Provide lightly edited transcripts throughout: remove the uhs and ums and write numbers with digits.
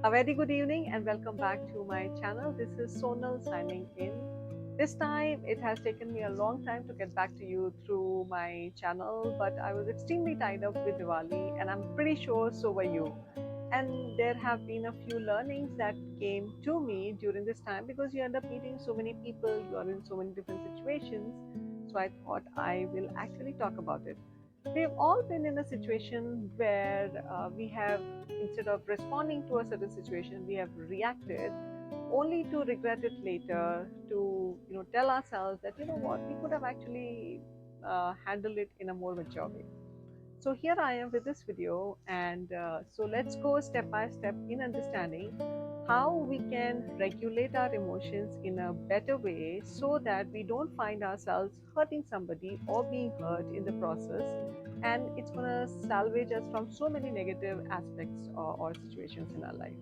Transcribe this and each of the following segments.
A very good evening and welcome back to my channel. This is Sonal signing in. This time it has taken me a long time to get back to you through my channel, but I was extremely tied up with Diwali and I'm pretty sure so were you. And there have been a few learnings that came to me during this time because you end up meeting so many people, you are in so many different situations. So I thought I will actually talk about it. We've all been in a situation where we have, instead of responding to a certain situation, we have reacted only to regret it later, to tell ourselves that what we could have actually handled it in a more mature way. So here I am with this video, and so let's go step by step in understanding how we can regulate our emotions in a better way so that we don't find ourselves hurting somebody or being hurt in the process, and it's going to salvage us from so many negative aspects or situations in our life.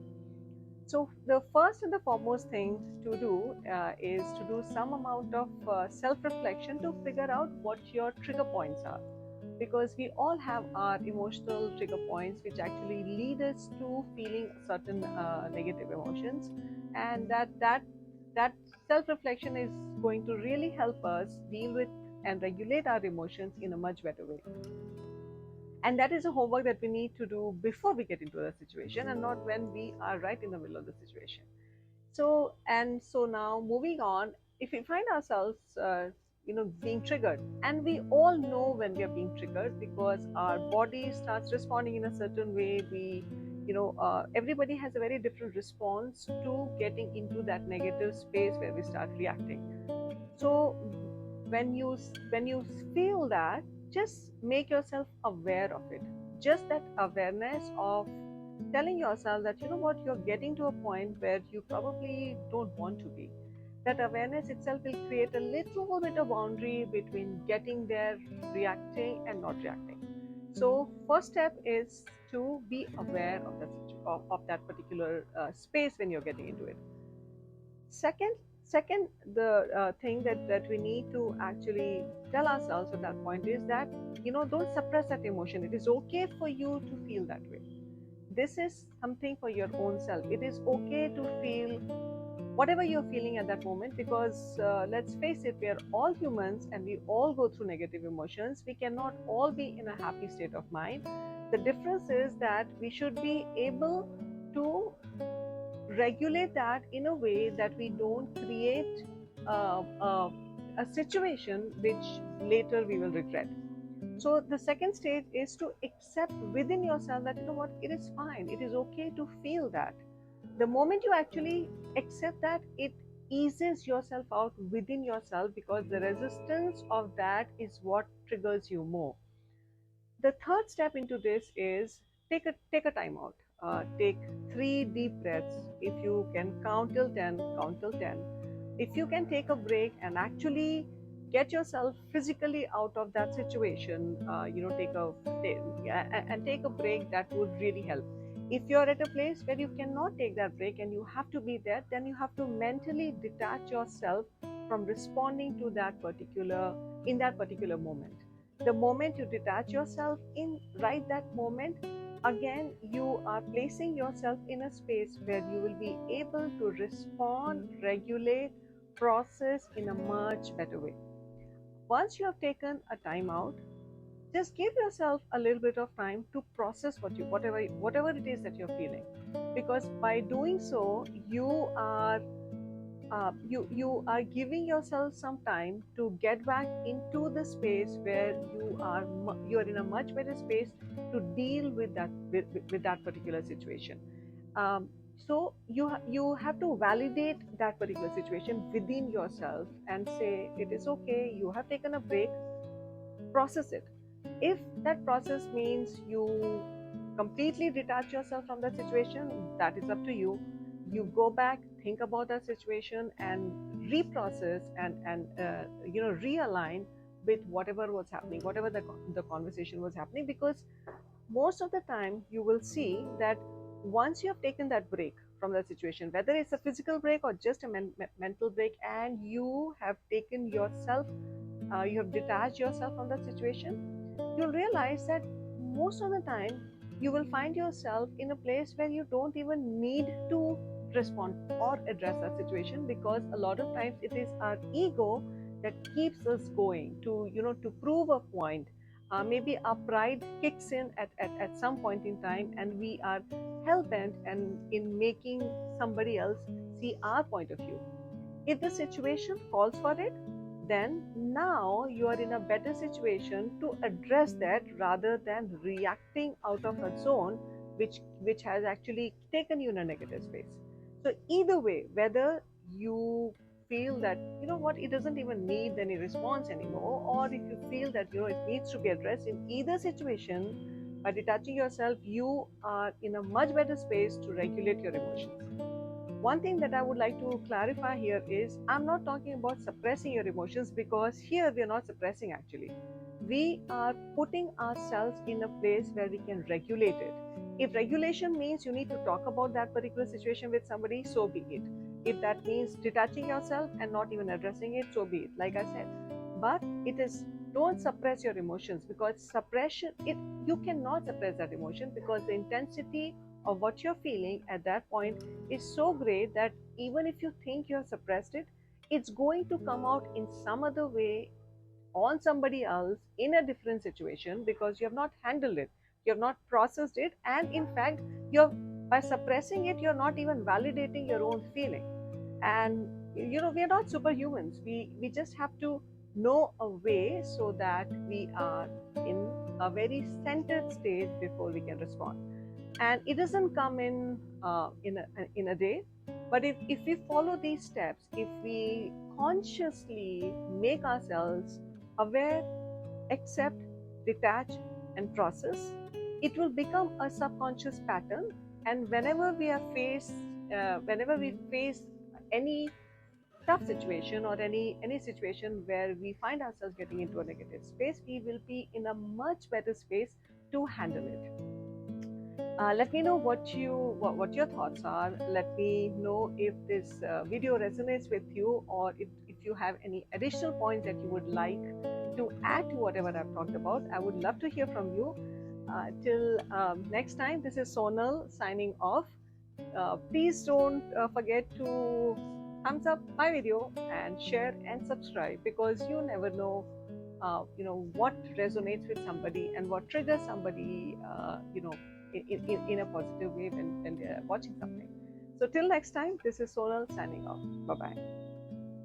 So the first and the foremost thing to do is to do some amount of self-reflection to figure out what your trigger points are, because we all have our emotional trigger points which actually lead us to feeling certain negative emotions, and that self-reflection is going to really help us deal with and regulate our emotions in a much better way. And that is a homework that we need to do before we get into the situation and not when we are right in the middle of the situation. So now moving on, if we find ourselves being triggered, and we all know when we are being triggered because our body starts responding in a certain way. Everybody has a very different response to getting into that negative space where we start reacting. So when you feel that, just make yourself aware of it. Just that awareness of telling yourself that you're getting to a point where you probably don't want to be. That awareness itself will create a little bit of boundary between getting there, reacting, and not reacting. So first step is to be aware of that particular space when you're getting into it. Second, the thing that we need to actually tell ourselves at that point is that don't suppress that emotion. It is okay for you to feel that way. This is something for your own self. It is okay to feel whatever you're feeling at that moment, because let's face it, we are all humans and we all go through negative emotions. We cannot all be in a happy state of mind. The difference is that we should be able to regulate that in a way that we don't create a situation which later we will regret. So the second stage is to accept within yourself that it is fine, it is okay to feel that. The moment you actually accept that, it eases yourself out within yourself, because the resistance of that is what triggers you more. The third step into this is take a time out. Take 3 deep breaths. If you can count till 10, count till 10. If you can take a break and actually get yourself physically out of that situation, take a break. That would really help. If you're at a place where you cannot take that break and you have to be there, then you have to mentally detach yourself from responding to that particular moment. The moment you detach yourself in right that moment, again you are placing yourself in a space where you will be able to respond, regulate, process in a much better way. Once you have taken a time out, just give yourself a little bit of time to process whatever it is that you're feeling, because by doing so you are giving yourself some time to get back into the space where you are in a much better space to deal with that particular situation. So you have to validate that particular situation within yourself and say it is okay, you have taken a break, process it. If that process means you completely detach yourself from that situation, that is up to you. You go back, think about that situation, and reprocess and realign with whatever was happening, whatever the conversation was happening, because most of the time you will see that once you have taken that break from that situation, whether it's a physical break or just a mental break, and you have taken yourself, you have detached yourself from that situation, you'll realize that most of the time you will find yourself in a place where you don't even need to respond or address that situation, because a lot of times it is our ego that keeps us going to, to prove a point. Maybe our pride kicks in at some point in time, and we are hell-bent and in making somebody else see our point of view. If the situation calls for it, then now you are in a better situation to address that rather than reacting out of a zone which has actually taken you in a negative space. So either way, whether you feel that, you know what, it doesn't even need any response anymore, or if you feel that, it needs to be addressed, in either situation, by detaching yourself, you are in a much better space to regulate your emotions. One thing that I would like to clarify here is I'm not talking about suppressing your emotions, because here we are not suppressing actually. We are putting ourselves in a place where we can regulate it. If regulation means you need to talk about that particular situation with somebody, so be it. If that means detaching yourself and not even addressing it, so be it, like I said. But it is, don't suppress your emotions, because suppression, you cannot suppress that emotion, because the intensity of what you're feeling at that point is so great that even if you think you have suppressed it, it's going to come out in some other way on somebody else in a different situation, because you have not handled it, you have not processed it, and in fact, you're by suppressing it, you're not even validating your own feeling. And we are not superhumans. We just have to know a way so that we are in a very centered state before we can respond. And it doesn't come in a day, but if we follow these steps, if we consciously make ourselves aware, accept, detach, and process, it will become a subconscious pattern. And whenever we face any tough situation, or any situation where we find ourselves getting into a negative space, we will be in a much better space to handle it. Let me know what your thoughts are. Let me know if this video resonates with you, or if you have any additional points that you would like to add to whatever I've talked about. I would love to hear from you. Till next time, this is Sonal signing off. Please don't forget to thumbs up my video and share and subscribe, because you never know what resonates with somebody and what triggers somebody in a positive way when they're watching something. So till next time, this is Sonal signing off. Bye bye.